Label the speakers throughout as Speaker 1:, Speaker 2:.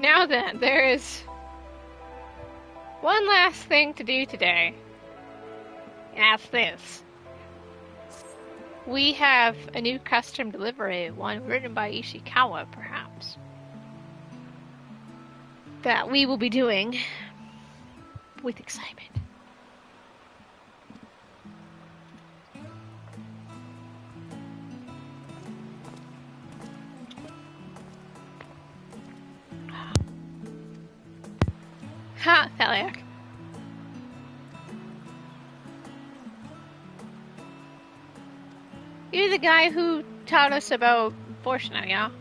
Speaker 1: Now then, there is one last thing to do today. And that's this. We have a new custom delivery, one written by Ishikawa, perhaps, that we will be doing with excitement. Ha, Thaliak. You're the guy who taught us about Fortuna, yeah?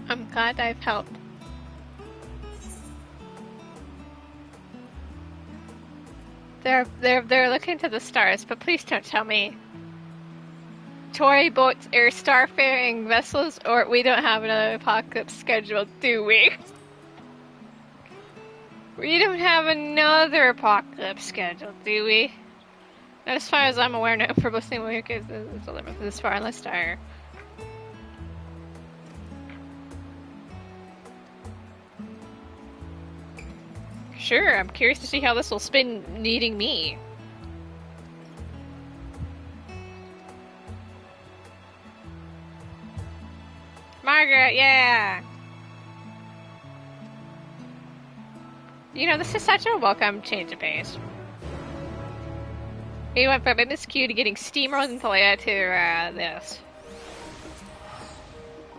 Speaker 1: I'm glad I've helped. They're looking to the stars, but please don't tell me Tory boats are starfaring vessels, or we don't have another apocalypse scheduled, do we? We don't have another apocalypse scheduled, do we? Not as far as I'm aware, no. For listening, week is delivered this far, unless dire. Sure, I'm curious to see how this will spin needing me. Margrat, yeah! You know, this is such a welcome change of pace. We went from MSQ to getting steamrolled in Thalia to, this.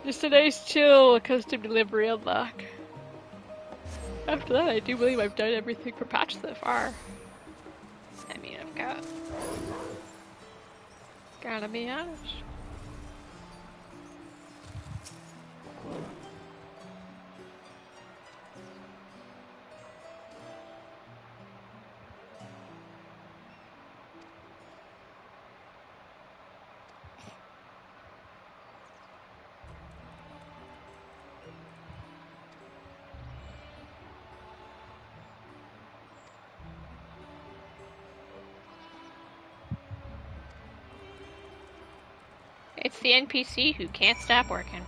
Speaker 1: Just a nice chill custom delivery unlock. After that, I do believe I've done everything for patch so far. I mean, I've gotta be honest. It's the NPC who can't stop working.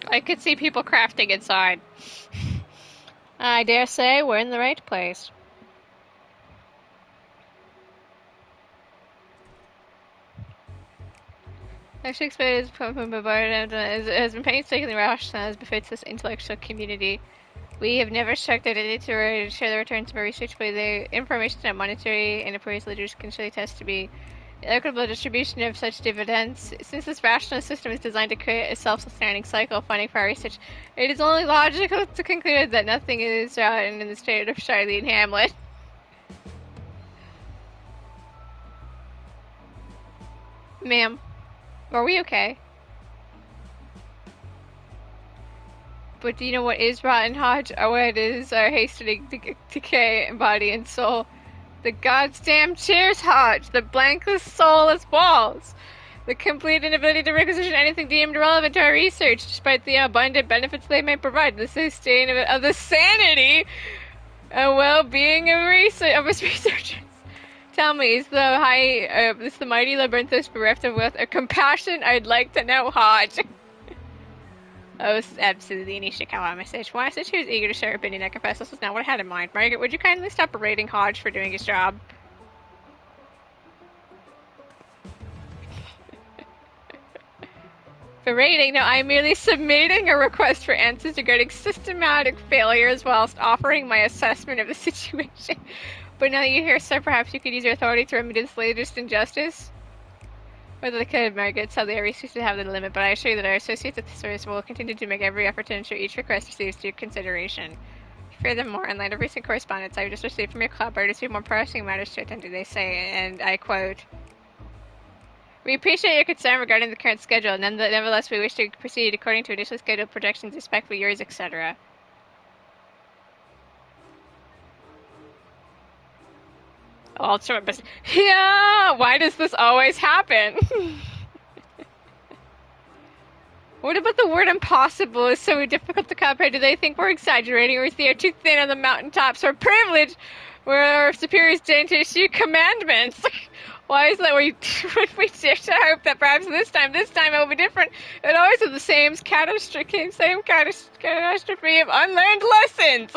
Speaker 1: I could see people crafting inside. I dare say we're in the right place. Shakespeare has been painstakingly rationalized as befits this intellectual community. We have never structured it to share the returns of our research, but the information that monetary and appraisal leaders can surely test to be the equitable distribution of such dividends. Since this rational system is designed to create a self-sustaining cycle of funding for our research, it is only logical to conclude that nothing is rotten in the state of Charlene Hamlet. Ma'am, are we okay? But do you know what is rotten, Hodge? Or what is our hastening decay in body and soul? The goddamn chairs, Hodge! The blankless, soulless walls! The complete inability to requisition anything deemed relevant to our research, despite the abundant benefits they may provide. The sustain of the sanity and well-being of researchers. Tell me, is the mighty labyrinthus bereft of wealth or compassion? I'd like to know, Hodge. Oh, this is absolutely an Ishikawa message. When I said she was eager to share her opinion, I confess this was not what I had in mind. Margaret, would you kindly stop berating Hodge for doing his job? Berating? No, I'm merely submitting a request for answers regarding systematic failures whilst offering my assessment of the situation. But now that you're here, sir, perhaps you could use your authority to remedy this latest injustice? Whether they could, Margaret, sadly our research to have the limit, but I assure you that our associates at the service will continue to make every effort to ensure each request receives due consideration. Furthermore, in light of recent correspondence I've just received from your collaborators, we have more pressing matters to attend to, they say, and I quote, "We appreciate your concern regarding the current schedule. Nevertheless, we wish to proceed according to initially scheduled projections, respectfully yours, etc." Ultimate best. Yeah! Why does this always happen? What about the word impossible is so difficult to comprehend? Do they think we're exaggerating, or is the air too thin on the mountaintops? Or privilege, where our superiors didn't issue commandments? Why is that when we dare to hope that perhaps this time it will be different? It always is the same catastrophe of unlearned lessons.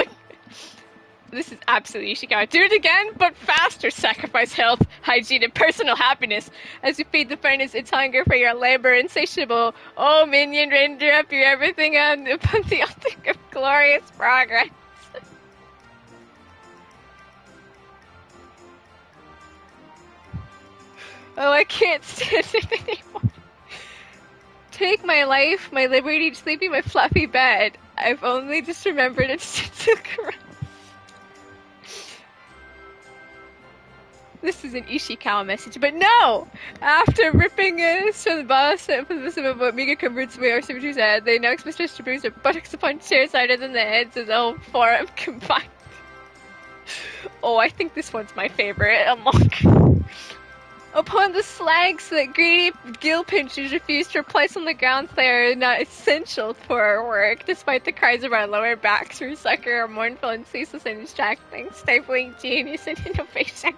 Speaker 1: This is absolutely Ishikawa. Do it again, but faster. Sacrifice health, hygiene, and personal happiness. As you feed the furnace its hunger for your labor insatiable. Oh, minion, render up your everything upon the altar of glorious progress. Oh, I can't stand it anymore. Take my life, my liberty, sleep in my fluffy bed. I've only just remembered it's to caress. This is an Ishikawa message, but no! After ripping us from the boss and from the what Mega converts away our servitors had, they now expect us to bruise their buttocks upon chairs harder than the heads of the whole forum combined. Oh, I think this one's my favorite among. Upon the slags that greedy gill pinchers refuse to replace on the grounds they are not essential for our work, despite the cries of our lower backs for succor are mournful and ceaseless and distracting, stifling genius and innovation.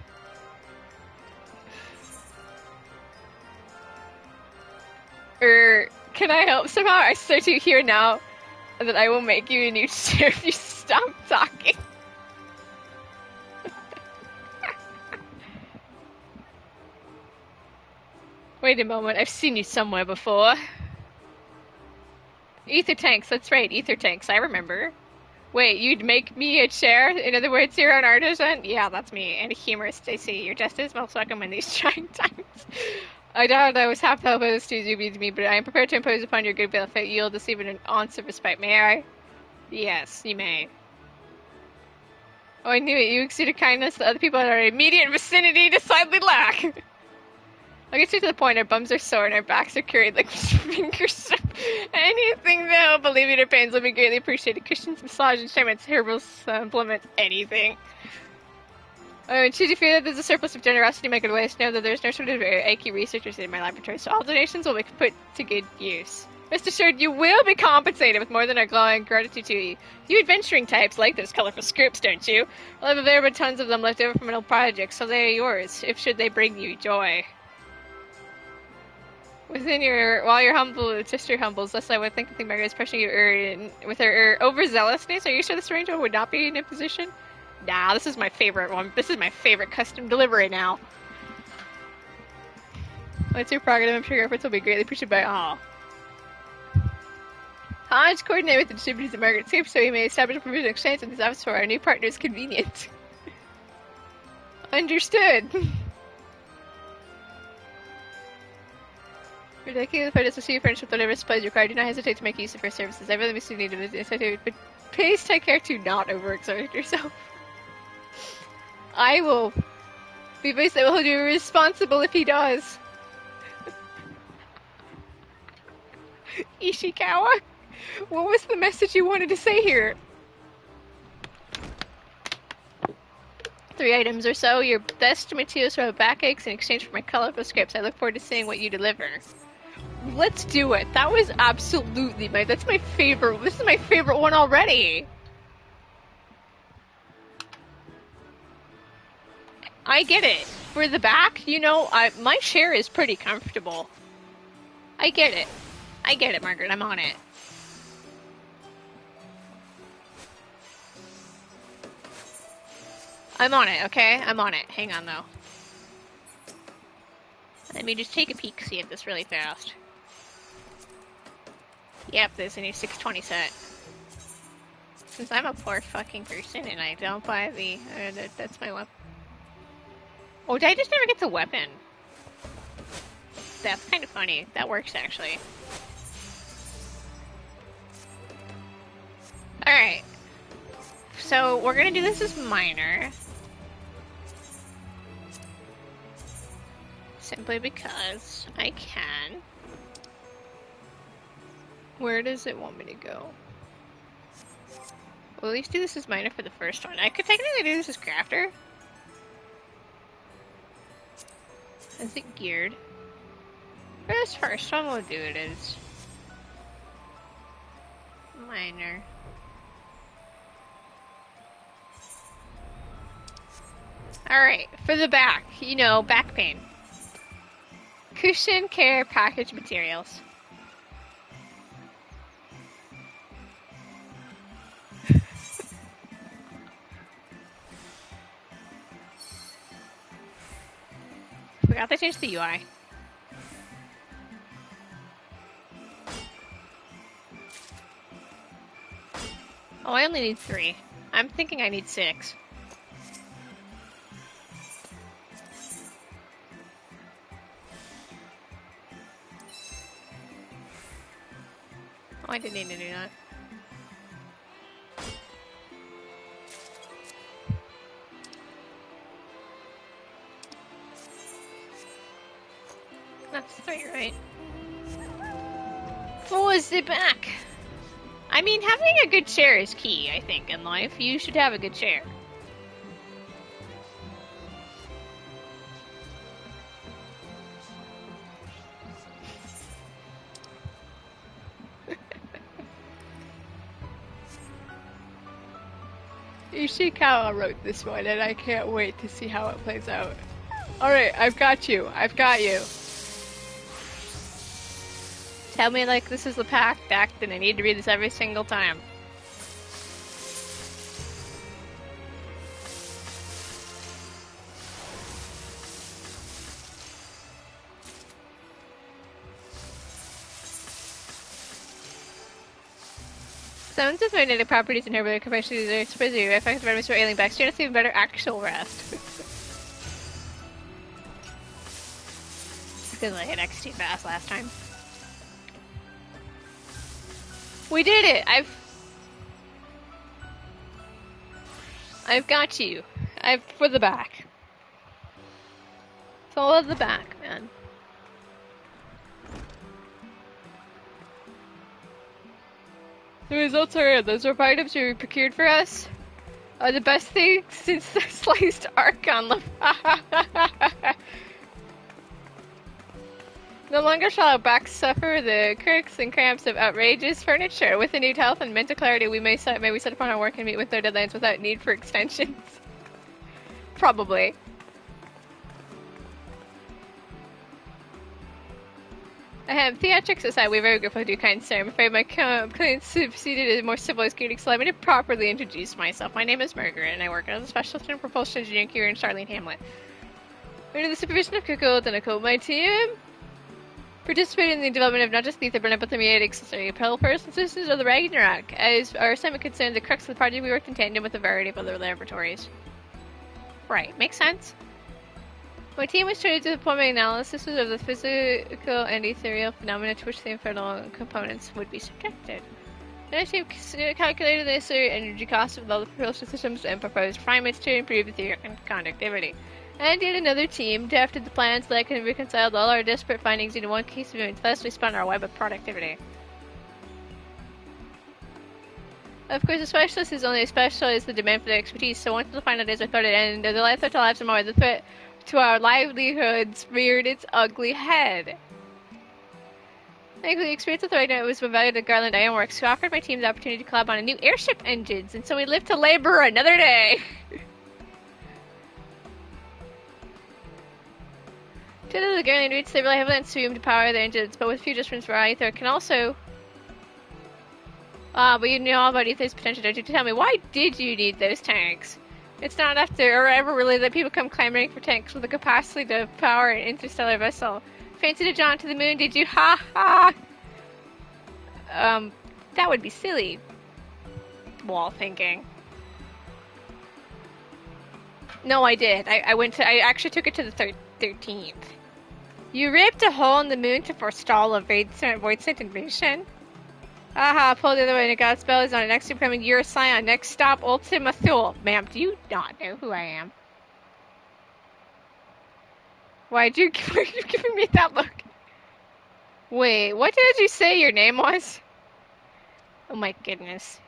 Speaker 1: Can I help somehow? I swear to you here now that I will make you a new chair if you stop talking. Wait a moment, I've seen you somewhere before. Ether tanks, that's right, ether tanks, I remember. Wait, you'd make me a chair? In other words, you're an artisan? Yeah, that's me, and a humorist, I see. You're just as most welcome in these trying times. I doubt I was half the help of this to me, but I am prepared to impose upon your good will if it yield us even an ounce of respect. May I? Yes, you may. Oh, I knew it. You exuded kindness that other people in our immediate vicinity decidedly lack. I'll get straight to the point. Our bums are sore and our backs are curried like fingers. Anything to help alleviate our pains will be greatly appreciated. Cushions, massage, enchantments, herbal supplements, anything. Should you feel that there's a surplus of generosity, my good ways, know that there's no shortage of achy researchers in my laboratory, so all donations will be put to good use. Rest assured, you will be compensated with more than our glowing gratitude to you. You adventuring types like those colorful scripts, don't you? Well, I have available tons of them left over from an old project, so they are yours, if should they bring you joy. While you're humble, just your humbles, lest I would think Margrat is pressuring you with her overzealousness. Are you sure this arrangement would not be in a position? Nah, this is my favorite one. This is my favorite custom delivery now. What's your prerogative? I'm sure your efforts will be greatly appreciated by all. Hodge, coordinate with the distributors at Margrat's Cape so we may establish a provision exchange in this office for our new partner's convenience. Understood. Ridiculous if I just receive friendship whatever supplies required. Do not hesitate to make use of her services. I really miss you need to visit, but please take care to not overexert yourself. I will be basically hold you responsible if he does. Ishikawa, what was the message you wanted to say here? 3 items or so, your best materials for backaches in exchange for my colorful scripts. I look forward to seeing what you deliver. Let's do it. That was absolutely that's my favorite. This is my favorite one already. I get it. For the back, you know, my chair is pretty comfortable. I get it. I get it, Margaret. I'm on it. I'm on it, okay? I'm on it. Hang on, though. Let me just take a peek, see at this really fast. Yep, there's a new 620 set. Since I'm a poor fucking person and I don't buy the... that's my weapon. Oh, did I just never get the weapon? That's kind of funny. That works, actually. Alright. So, we're gonna do this as minor. Simply because I can. Where does it want me to go? Well, at least do this as minor for the first one. I could technically do this as crafter. Is it geared? First one we'll do it is minor. Alright, for the back, you know, back pain. Cushion care package materials. Forgot to change the UI. Oh, I only need 3. I'm thinking I need 6. Oh, I didn't need to do that. That's 3, right? For the back. I mean, having a good chair is key, I think, in life. You should have a good chair. Ishikawa wrote this one, and I can't wait to see how it plays out. Alright, I've got you. I've got you. Tell me like this is the packed act and I need to read this every single time. Sounds with magnetic properties in her, but capacities are supposed to be effective enemies for alien backs. Chance even better actual rest. Because I hit XT fast last time. We did it! I've got you. For the back. Follow the back, man. The results are in. Those rope items we procured for us are the best thing since the sliced Archon. No longer shall our backs suffer the cracks and cramps of outrageous furniture. With renewed health and mental clarity, may we set upon our work and meet with our deadlines without need for extensions. Probably. Theatrics aside, we're very grateful to you, kind sir. I'm afraid my complaints superseded a more civilized greetings, so let me to properly introduce myself. My name is Margrat, and I work as a specialist in propulsion engineering here in Charlene Hamlet. Under the supervision of Cuckold and Nicole, my team participated in the development of not just the ether, but the mediatic society of first systems of the Ragnarok. As our assignment concerned the crux of the project, we worked in tandem with a variety of other laboratories. Right, makes sense. My team was trained to perform analysis of the physical and ethereal phenomena to which the infernal components would be subjected. The next team calculated the necessary energy costs of all the propulsion systems and proposed primates to improve etheric conductivity. And yet another team drafted the plans that can reconcile all our disparate findings into one case of events. Thus, we spun our web of productivity. Of course, a specialist is only as special as the demand for their expertise, so once the final days are thwarted and the life threat to lives and more, the threat to our livelihoods reared its ugly head. Thankfully, the experience with the Ragnarok was provided at Garland Ironworks, who offered my team the opportunity to collab on a new airship engines, and so we lived to labor another day. Due to the Garland roots, they rely heavily on Swim to power their engines, but with few adjustments for Ether can also... but you know all about Ether's potential, don't you? Tell me, why did you need those tanks? It's not after or ever really that people come clamoring for tanks with the capacity to power an interstellar vessel. Fancy to jaunt to the moon, did you? Ha ha! That would be silly. Wall thinking. No, I did. I actually took it to the 13th. You ripped a hole in the moon to forestall a void sent invasion? Aha, pull the other way, and God's spell is on it. Next to becoming your Scion. Next stop, Ultima Thule. Ma'am, do you not know who I am? Why are you giving me that look? Wait, what did you say your name was? Oh my goodness.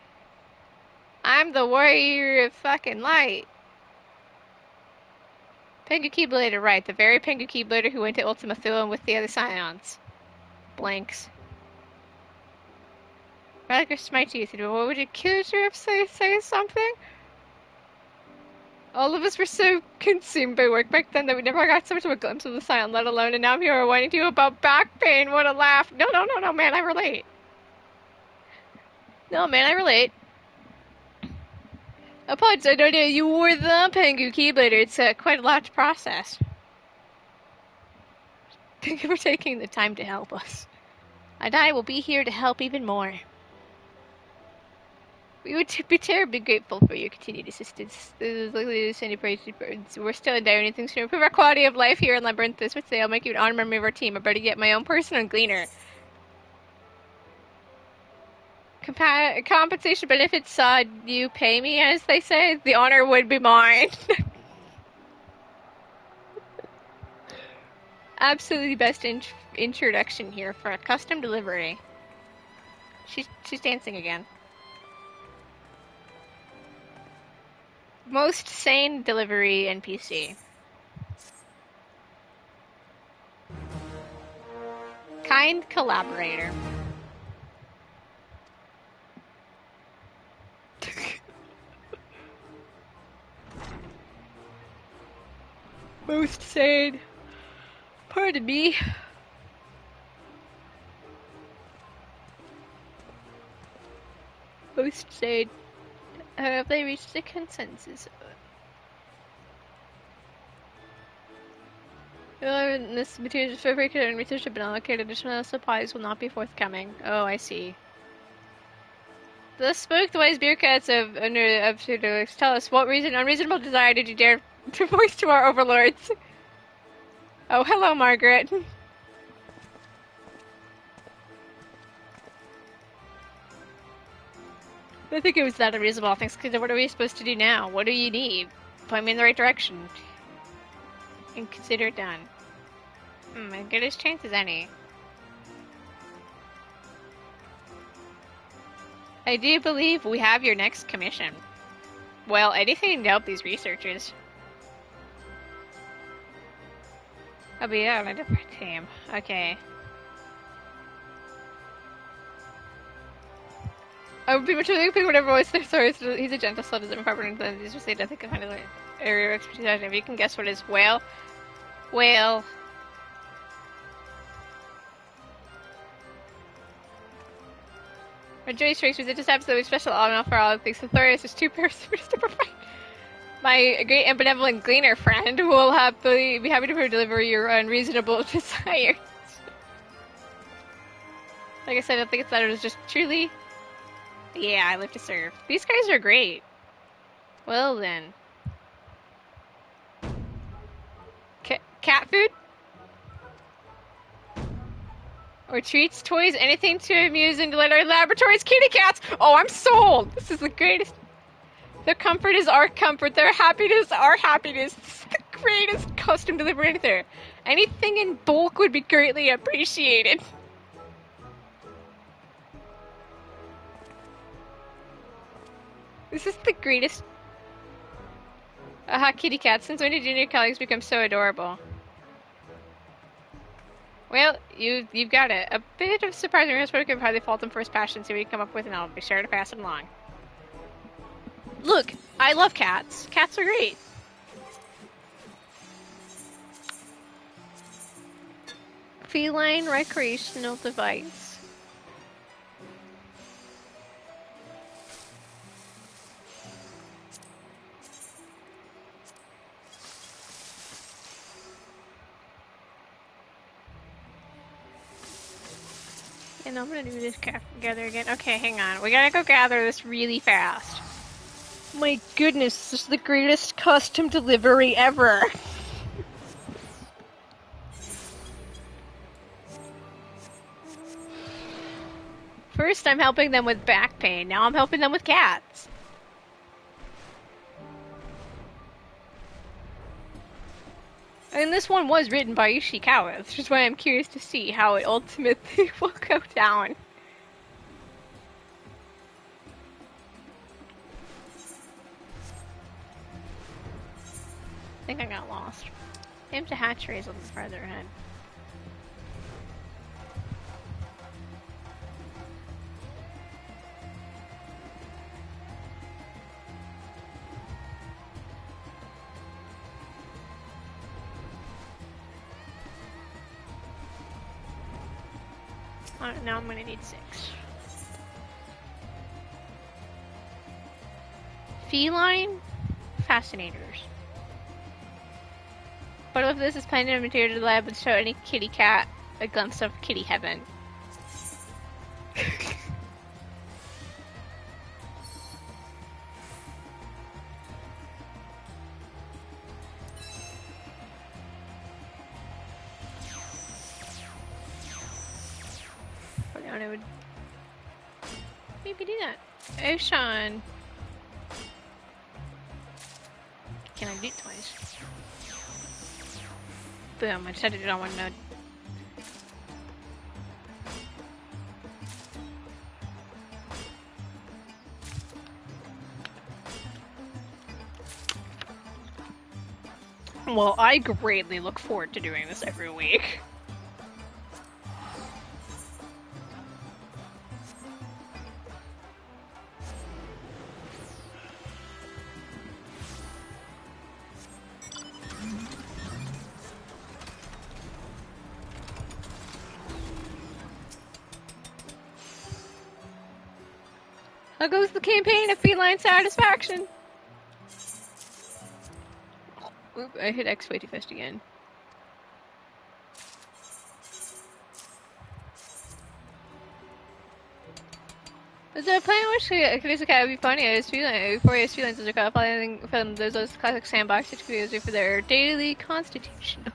Speaker 1: I'm the warrior of fucking light. Pengu Keyblader, right. The very Pengu Keyblader who went to Ultima Thule with the other Scions. Blanks. Radical Smite to you. What would you kill your say something? All of us were so consumed by work back then that we never got so much of a glimpse of the Scion, let alone, and now here are wanting to you about back pain. What a laugh. No, man, I relate. No, man, I relate. Apologies, I don't know you were the Pengu Keyblader. It's quite a lot to process. Thank you for taking the time to help us. And I will be here to help even more. We would be terribly grateful for your continued assistance. This is likely to send you praise. We're still in dire need things to improve our quality of life here in Labyrinthus, which say I'll make you an honorary member of our team. I better get my own personal gleaner. Compensation benefits, you pay me, as they say. The honor would be mine. Absolutely best introduction here for a custom delivery. She's dancing again. Most sane delivery NPC. Kind collaborator. Most sane. Pardon me. Most sane. Have they reached a consensus? This material is fabricated and research have been allocated. Additional supplies will not be forthcoming. Oh, I see. The spooked wise bureaucrats of Pseudolix tell us what unreasonable desire did you dare to voice to our overlords? Oh, hello, Margrat. I think it was that unreasonable. Thanks, because what are we supposed to do now? What do you need? Point me in the right direction. And consider it done. As good as chance as any. I do believe we have your next commission. Well, anything to help these researchers. I'll be on a different team. Okay. I would be much willing to pick whatever voice there. Sorry, he's a gentle soul, doesn't require and he's just I think I find an area of expertise. If you can guess what is well. When Joey strikes me, it just happens that we special honor for all things. The Thorius is too perseverous to provide. My great and benevolent gleaner friend will be happy to deliver your unreasonable desires. Like I said, I think it's that it was just truly. Yeah, I live to serve. These guys are great. Well then. Cat food? Or treats, toys, anything to amuse and delight our laboratories. Kitty cats! Oh, I'm sold! This is the greatest. Their comfort is our comfort. Their happiness, our happiness. This is the greatest custom delivery there. Anything in bulk would be greatly appreciated. This is the greatest. Aha, kitty cat. Since when did your new colleagues become so adorable? Well, you've got it. A bit of surprising response could probably fault him for his passion, see what you come up with, and I'll be sure to pass it along. Look, I love cats. Cats are great. Feline recreational device. And I'm gonna do this gather again. Okay, hang on. We gotta go gather this really fast. My goodness, this is the greatest custom delivery ever. First, I'm helping them with back pain. Now I'm helping them with cats. And this one was written by Ishikawa, which is why I'm curious to see how it ultimately will go down. I think I got lost. Aim to hatchery is a little farther ahead. Now I'm gonna need 6. Feline fascinators. What if this is planted material to the lab and show any kitty cat a glimpse of kitty heaven? I would maybe do that. Ocean. Can I do it twice? Boom, I just had to do it on one node. Well, I greatly look forward to doing this every week. How goes the campaign of feline satisfaction? Oop, I hit X way too fast again. Is there a plan which Kalisa Cat would be funny? I was feeling before his feelings are caught following from those classic sandbox situations for their daily constitution.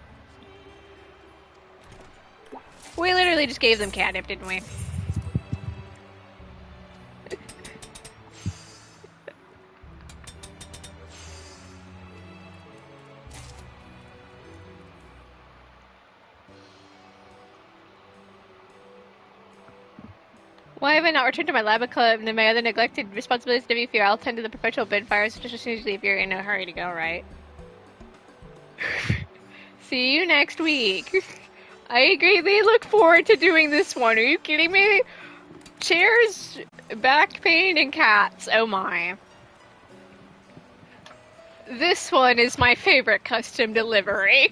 Speaker 1: We literally just gave them catnip, didn't we? Why have I not returned to my lab club and my other neglected responsibilities to WFR? I'll tend to the perpetual bin fires just as soon as you leave. You're in a hurry to go, right? See you next week. I greatly look forward to doing this one. Are you kidding me? Chairs, back pain, and cats. Oh my. This one is my favorite custom delivery.